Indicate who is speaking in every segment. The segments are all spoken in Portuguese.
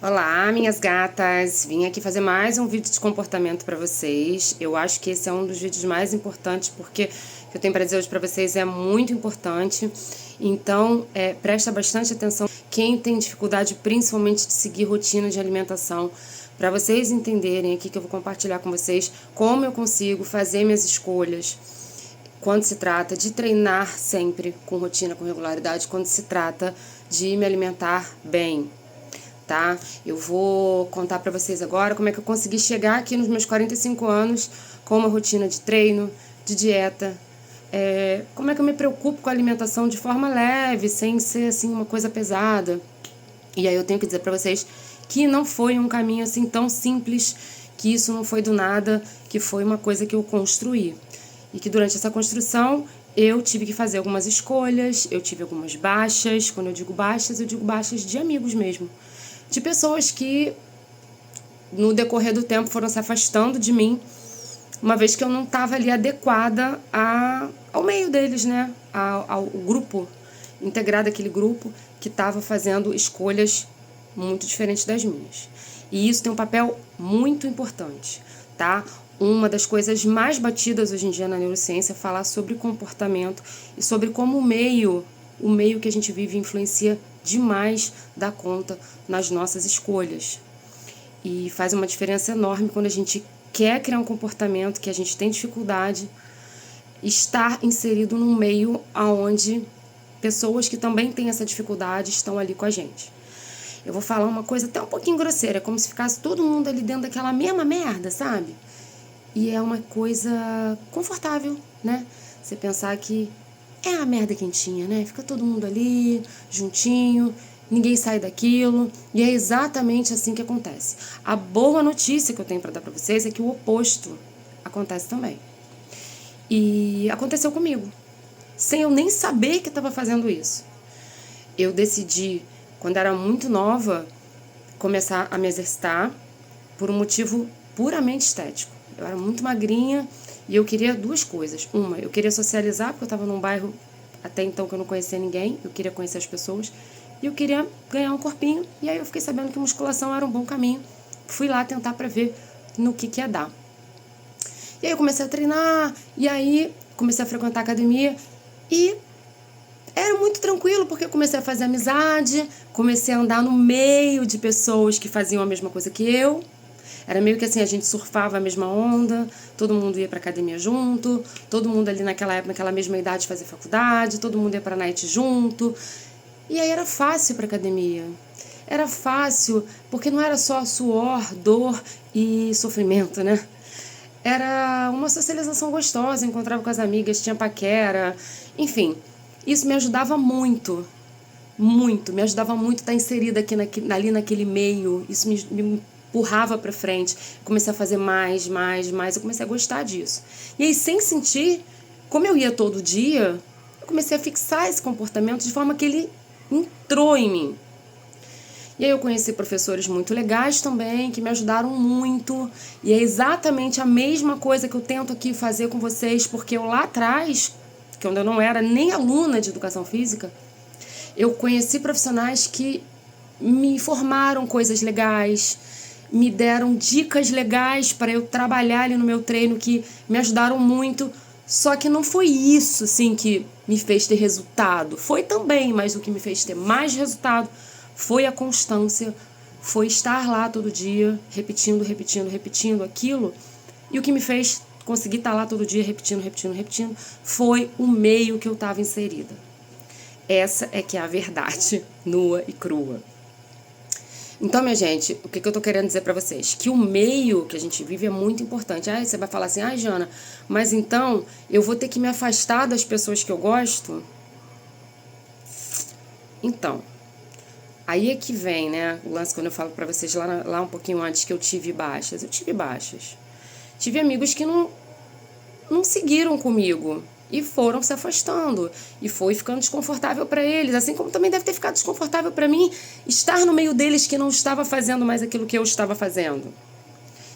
Speaker 1: Olá, minhas gatas! Vim aqui fazer mais um vídeo de comportamento para vocês. Eu acho que esse é um dos vídeos mais importantes porque o que eu tenho para dizer hoje para vocês é muito importante. Então, presta bastante atenção. Quem tem dificuldade principalmente de seguir rotina de alimentação, para vocês entenderem aqui que eu vou compartilhar com vocês como eu consigo fazer minhas escolhas quando se trata de treinar sempre com rotina, com regularidade, quando se trata de me alimentar bem. Tá? Eu vou contar pra vocês agora como é que eu consegui chegar aqui nos meus 45 anos com uma rotina de treino, de dieta, como é que eu me preocupo com a alimentação de forma leve, sem ser assim uma coisa pesada. E aí eu tenho que dizer pra vocês que não foi um caminho assim tão simples, que isso não foi do nada, que foi uma coisa que eu construí. E que durante essa construção eu tive que fazer algumas escolhas, eu tive algumas baixas. Quando eu digo baixas de amigos mesmo. De pessoas que no decorrer do tempo foram se afastando de mim, uma vez que eu não estava ali adequada ao meio deles, né? Ao grupo, integrada àquele grupo que estava fazendo escolhas muito diferentes das minhas. E isso tem um papel muito importante, tá? Uma das coisas mais batidas hoje em dia na neurociência é falar sobre comportamento e sobre como o meio que a gente vive influencia demais da conta nas nossas escolhas. E faz uma diferença enorme quando a gente quer criar um comportamento que a gente tem dificuldade, estar inserido num meio onde pessoas que também têm essa dificuldade estão ali com a gente. Eu vou falar uma coisa até um pouquinho grosseira, como se ficasse todo mundo ali dentro daquela mesma merda, sabe? E é uma coisa confortável, né? Você pensar que é a merda quentinha, né? Fica todo mundo ali, juntinho, ninguém sai daquilo. E é exatamente assim que acontece. A boa notícia que eu tenho para dar para vocês é que o oposto acontece também. E aconteceu comigo, sem eu nem saber que estava fazendo isso. Eu decidi, quando era muito nova, começar a me exercitar por um motivo puramente estético. Eu era muito magrinha e eu queria duas coisas. Uma, eu queria socializar, porque eu estava num bairro até então que eu não conhecia ninguém. Eu queria conhecer as pessoas. E eu queria ganhar um corpinho. E aí eu fiquei sabendo que musculação era um bom caminho. Fui lá tentar para ver no que ia dar. E aí eu comecei a treinar. E aí comecei a frequentar a academia. E era muito tranquilo, porque eu comecei a fazer amizade. Comecei a andar no meio de pessoas que faziam a mesma coisa que eu. Era meio que assim, a gente surfava a mesma onda, todo mundo ia pra academia junto, todo mundo ali naquela época, naquela mesma idade fazia faculdade, todo mundo ia pra night junto. E aí era fácil pra academia. Era fácil, porque não era só suor, dor e sofrimento, né? Era uma socialização gostosa, encontrava com as amigas, tinha paquera, enfim. Isso me ajudava muito, muito, me ajudava muito a estar inserida aqui ali naquele meio. Isso me empurrava pra frente, comecei a fazer mais, eu comecei a gostar disso. E aí, sem sentir, como eu ia todo dia, eu comecei a fixar esse comportamento de forma que ele entrou em mim. E aí eu conheci professores muito legais também, que me ajudaram muito, e é exatamente a mesma coisa que eu tento aqui fazer com vocês, porque eu lá atrás, quando eu não era nem aluna de educação física, eu conheci profissionais que me informaram coisas legais, me deram dicas legais para eu trabalhar ali no meu treino, que me ajudaram muito. Só que não foi isso, assim, que me fez ter resultado. Foi também, mas o que me fez ter mais resultado foi a constância, foi estar lá todo dia, repetindo aquilo. E o que me fez conseguir estar lá todo dia, repetindo, foi o meio que eu estava inserida. Essa é que é a verdade nua e crua. Então, minha gente, o que eu tô querendo dizer pra vocês? Que o meio que a gente vive é muito importante. Aí você vai falar assim, Jana, mas então eu vou ter que me afastar das pessoas que eu gosto? Então, aí é que vem, né, o lance quando eu falo pra vocês lá um pouquinho antes que eu tive baixas. Eu tive baixas. Tive amigos que não seguiram comigo e foram se afastando e foi ficando desconfortável para eles, assim como também deve ter ficado desconfortável para mim estar no meio deles que não estava fazendo mais aquilo que eu estava fazendo,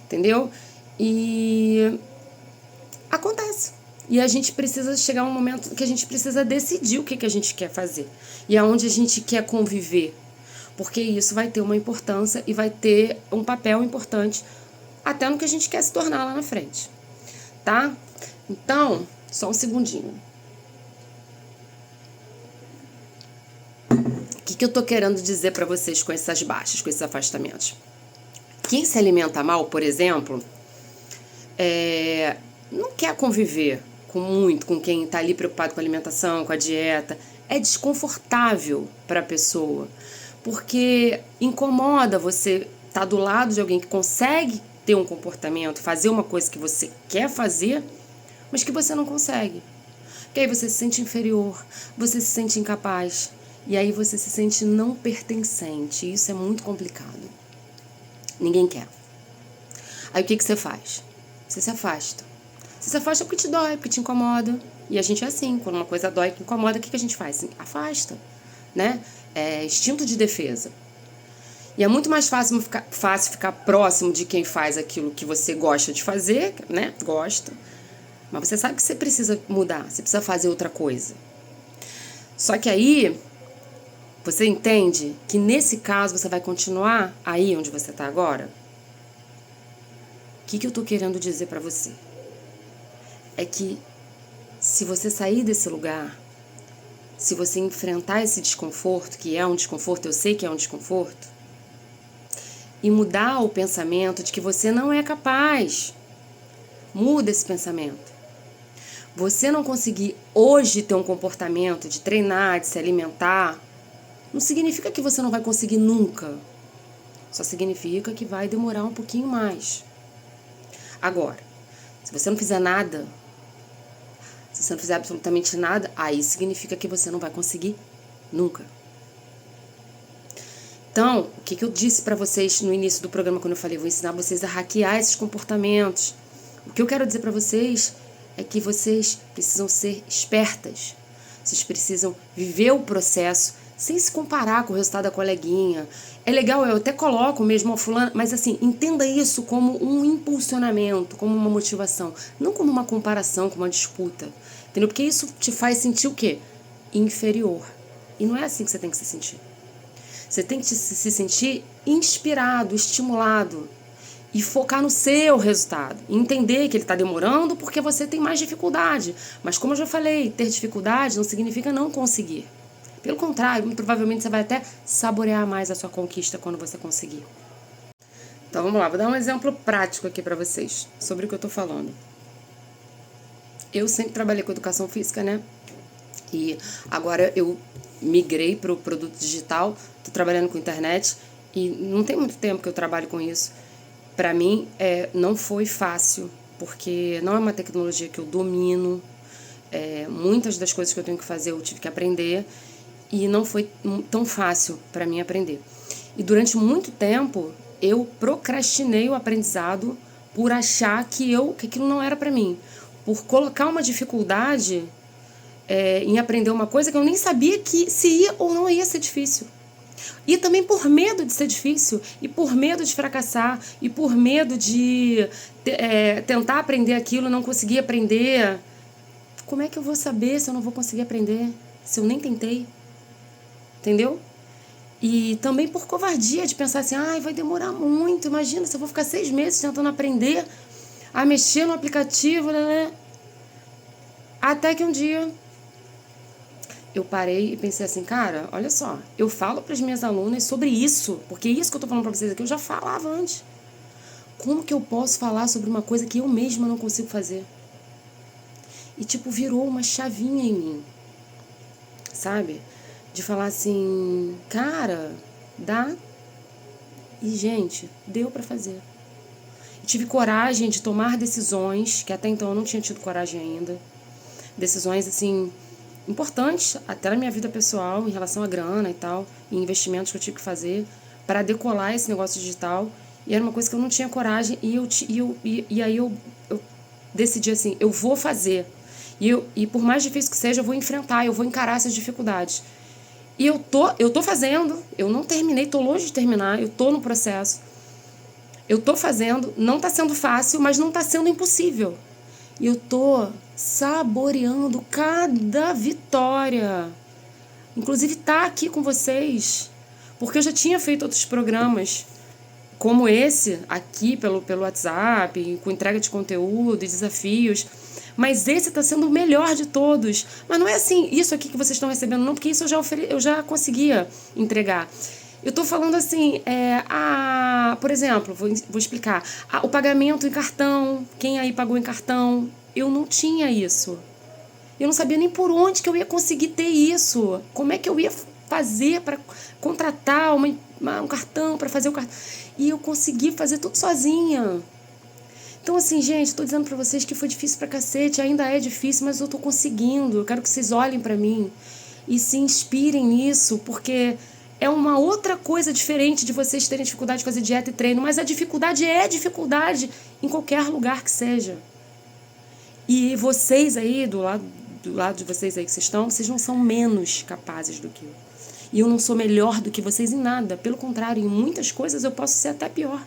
Speaker 1: entendeu? E acontece. E a gente precisa chegar a um momento que a gente precisa decidir o que a gente quer fazer e aonde a gente quer conviver. porque isso vai ter uma importância e vai ter um papel importante até no que a gente quer se tornar lá na frente, tá? Então, só um segundinho. O que eu tô querendo dizer para vocês com essas baixas, com esses afastamentos? Quem se alimenta mal, por exemplo, não quer conviver com quem tá ali preocupado com a alimentação, com a dieta. É desconfortável para a pessoa, porque incomoda você estar do lado de alguém que consegue ter um comportamento, fazer uma coisa que você quer fazer, mas que você não consegue. Porque aí você se sente inferior, você se sente incapaz, e aí você se sente não pertencente. Isso é muito complicado. Ninguém quer. Aí o que você faz? Você se afasta. Você se afasta porque te dói, porque te incomoda. E a gente é assim, quando uma coisa dói, que incomoda, o que a gente faz? Afasta, né? É instinto de defesa. E é muito mais fácil ficar próximo de quem faz aquilo que você gosta de fazer, né? Gosta. Mas você sabe que você precisa mudar, você precisa fazer outra coisa. Só que aí, você entende que nesse caso você vai continuar aí onde você está agora? O que eu tô querendo dizer pra você? É que se você sair desse lugar, se você enfrentar esse desconforto, que é um desconforto, eu sei que é um desconforto, e mudar o pensamento de que você não é capaz, muda esse pensamento. Você não conseguir hoje ter um comportamento de treinar, de se alimentar, não significa que você não vai conseguir nunca. Só significa que vai demorar um pouquinho mais. Agora, se você não fizer nada, se você não fizer absolutamente nada, aí significa que você não vai conseguir nunca. Então, o que eu disse para vocês no início do programa, quando eu falei, vou ensinar vocês a hackear esses comportamentos. O que eu quero dizer para vocês é que vocês precisam ser espertas. Vocês precisam viver o processo sem se comparar com o resultado da coleguinha. É legal, eu até coloco mesmo a fulana, mas assim, entenda isso como um impulsionamento, como uma motivação, não como uma comparação, como uma disputa. Entendeu? Porque isso te faz sentir o quê? Inferior. E não é assim que você tem que se sentir. Você tem que se sentir inspirado, estimulado e focar no seu resultado. E entender que ele está demorando porque você tem mais dificuldade. Mas como eu já falei, ter dificuldade não significa não conseguir. Pelo contrário, muito provavelmente você vai até saborear mais a sua conquista quando você conseguir. Então vamos lá, vou dar um exemplo prático aqui para vocês sobre o que eu tô falando. Eu sempre trabalhei com educação física, né? E agora eu migrei para o produto digital, tô trabalhando com internet e não tem muito tempo que eu trabalho com isso. Para mim, não foi fácil, porque não é uma tecnologia que eu domino. Muitas das coisas que eu tenho que fazer eu tive que aprender e não foi tão fácil para mim aprender. E durante muito tempo eu procrastinei o aprendizado por achar que aquilo não era para mim, por colocar uma dificuldade em aprender uma coisa que eu nem sabia que se ia ou não ia ser difícil. E também por medo de ser difícil, e por medo de fracassar, e por medo de tentar aprender aquilo e não conseguir aprender. Como é que eu vou saber se eu não vou conseguir aprender? Se eu nem tentei? Entendeu? E também por covardia de pensar assim, vai demorar muito, imagina se eu vou ficar 6 meses tentando aprender a mexer no aplicativo, né? Até que um dia eu parei e pensei assim, cara, olha só, eu falo para as minhas alunas sobre isso, porque isso que eu tô falando para vocês aqui eu já falava antes. Como que eu posso falar sobre uma coisa que eu mesma não consigo fazer? E virou uma chavinha em mim, sabe? De falar assim, cara, dá. E, gente, deu para fazer. E tive coragem de tomar decisões, que até então eu não tinha tido coragem ainda. Decisões, assim, importantes, até na minha vida pessoal, em relação à grana e tal, e investimentos que eu tive que fazer para decolar esse negócio digital. E era uma coisa que eu não tinha coragem, e aí eu decidi assim, eu vou fazer. E por mais difícil que seja, eu vou enfrentar, eu vou encarar essas dificuldades. E eu tô fazendo, eu não terminei, tô longe de terminar, eu tô no processo. Eu tô fazendo, não tá sendo fácil, mas não tá sendo impossível. E eu tô saboreando cada vitória. Inclusive tá aqui com vocês. Porque eu já tinha feito outros programas como esse aqui pelo WhatsApp, com entrega de conteúdo e desafios, mas esse está sendo o melhor de todos. Mas não é assim, isso aqui que vocês estão recebendo não, porque isso eu já conseguia entregar. Eu estou falando assim, por exemplo, vou explicar, o pagamento em cartão, quem aí pagou em cartão, eu não tinha isso. Eu não sabia nem por onde que eu ia conseguir ter isso. Como é que eu ia fazer para contratar um cartão, para fazer o cartão. E eu consegui fazer tudo sozinha. Então, assim, gente, estou dizendo para vocês que foi difícil pra cacete, ainda é difícil, mas eu tô conseguindo. Eu quero que vocês olhem para mim e se inspirem nisso, porque é uma outra coisa diferente de vocês terem dificuldade de fazer dieta e treino, mas a dificuldade é dificuldade em qualquer lugar que seja. E vocês aí, do lado de vocês aí que vocês não são menos capazes do que eu. E eu não sou melhor do que vocês em nada. Pelo contrário, em muitas coisas eu posso ser até pior.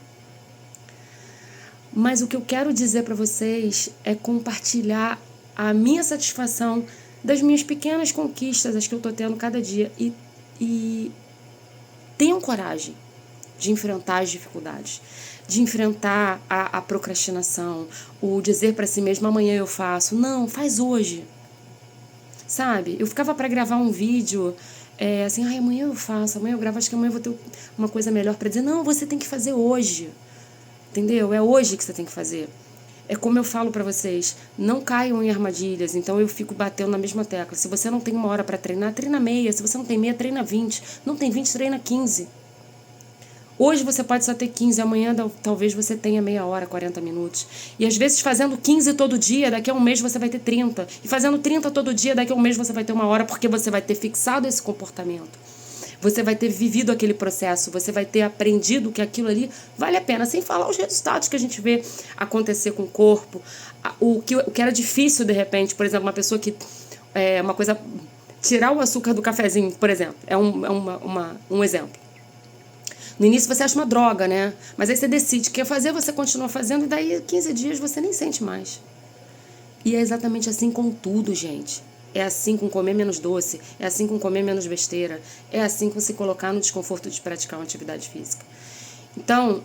Speaker 1: Mas o que eu quero dizer para vocês é compartilhar a minha satisfação das minhas pequenas conquistas, as que eu tô tendo cada dia. E tenham coragem de enfrentar as dificuldades, de enfrentar a procrastinação, o dizer para si mesmo, amanhã eu faço. Não, faz hoje. Sabe? Eu ficava para gravar um vídeo, assim, amanhã eu faço, amanhã eu gravo, acho que amanhã eu vou ter uma coisa melhor para dizer. Não, você tem que fazer hoje. Entendeu? É hoje que você tem que fazer. É como eu falo para vocês, não caiam em armadilhas. Então eu fico batendo na mesma tecla. Se você não tem 1 hora para treinar, treina meia. Se você não tem meia, treina 20. Não tem 20, treina 15. Hoje você pode só ter 15, amanhã talvez você tenha meia hora, 40 minutos. E às vezes fazendo 15 todo dia, daqui a um mês você vai ter 30. E fazendo 30 todo dia, daqui a um mês você vai ter 1 hora, porque você vai ter fixado esse comportamento. Você vai ter vivido aquele processo, você vai ter aprendido que aquilo ali vale a pena, sem falar os resultados que a gente vê acontecer com o corpo. O que era difícil, de repente, por exemplo, uma pessoa que... uma coisa... Tirar o açúcar do cafezinho, por exemplo, é um exemplo. No início você acha uma droga, né? Mas aí você decide que quer fazer, você continua fazendo, e daí 15 dias você nem sente mais. E é exatamente assim com tudo, gente. É assim com comer menos doce, é assim com comer menos besteira, é assim com se colocar no desconforto de praticar uma atividade física. Então,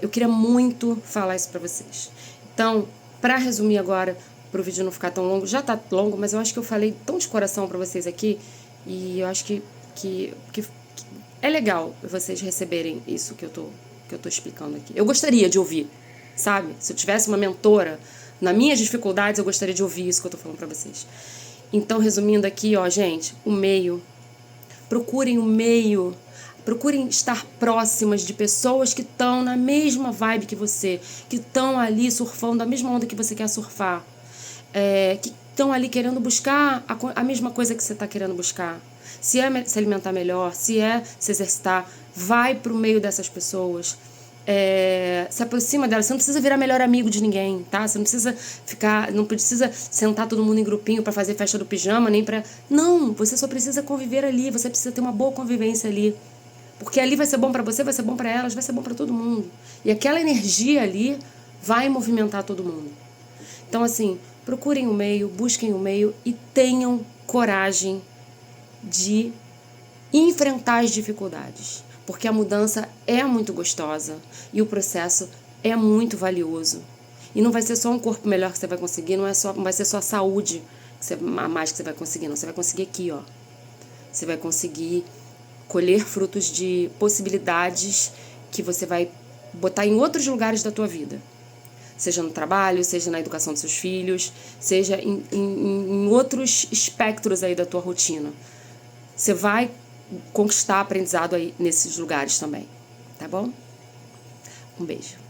Speaker 1: eu queria muito falar isso pra vocês. Então, pra resumir agora, pro vídeo não ficar tão longo, já tá longo, mas eu acho que eu falei tão de coração pra vocês aqui, e eu acho que é legal vocês receberem isso que eu tô explicando aqui. Eu gostaria de ouvir, sabe? Se eu tivesse uma mentora nas minhas dificuldades, eu gostaria de ouvir isso que eu tô falando pra vocês. Então, resumindo aqui, gente, o meio. Procurem o meio. Procurem estar próximas de pessoas que estão na mesma vibe que você, que estão ali surfando a mesma onda que você quer surfar, que estão ali querendo buscar a mesma coisa que você está querendo buscar. Se é se alimentar melhor, se é se exercitar, vai pro meio dessas pessoas. Se aproxima delas. Você não precisa virar melhor amigo de ninguém, tá? Você não precisa sentar todo mundo em grupinho para fazer festa do pijama, nem para... Não, você só precisa conviver ali, você precisa ter uma boa convivência ali. Porque ali vai ser bom para você, vai ser bom para elas, vai ser bom para todo mundo. E aquela energia ali vai movimentar todo mundo. Então, assim, procurem o meio, busquem o meio e tenham coragem de enfrentar as dificuldades. Porque a mudança é muito gostosa e o processo é muito valioso. E não vai ser só um corpo melhor que você vai conseguir, não vai ser só a saúde a mais que você vai conseguir, não. Você vai conseguir aqui, ó. Você vai conseguir colher frutos de possibilidades que você vai botar em outros lugares da tua vida. Seja no trabalho, seja na educação dos seus filhos, seja em outros espectros aí da tua rotina. Você vai conquistar aprendizado aí nesses lugares também, tá bom? Um beijo.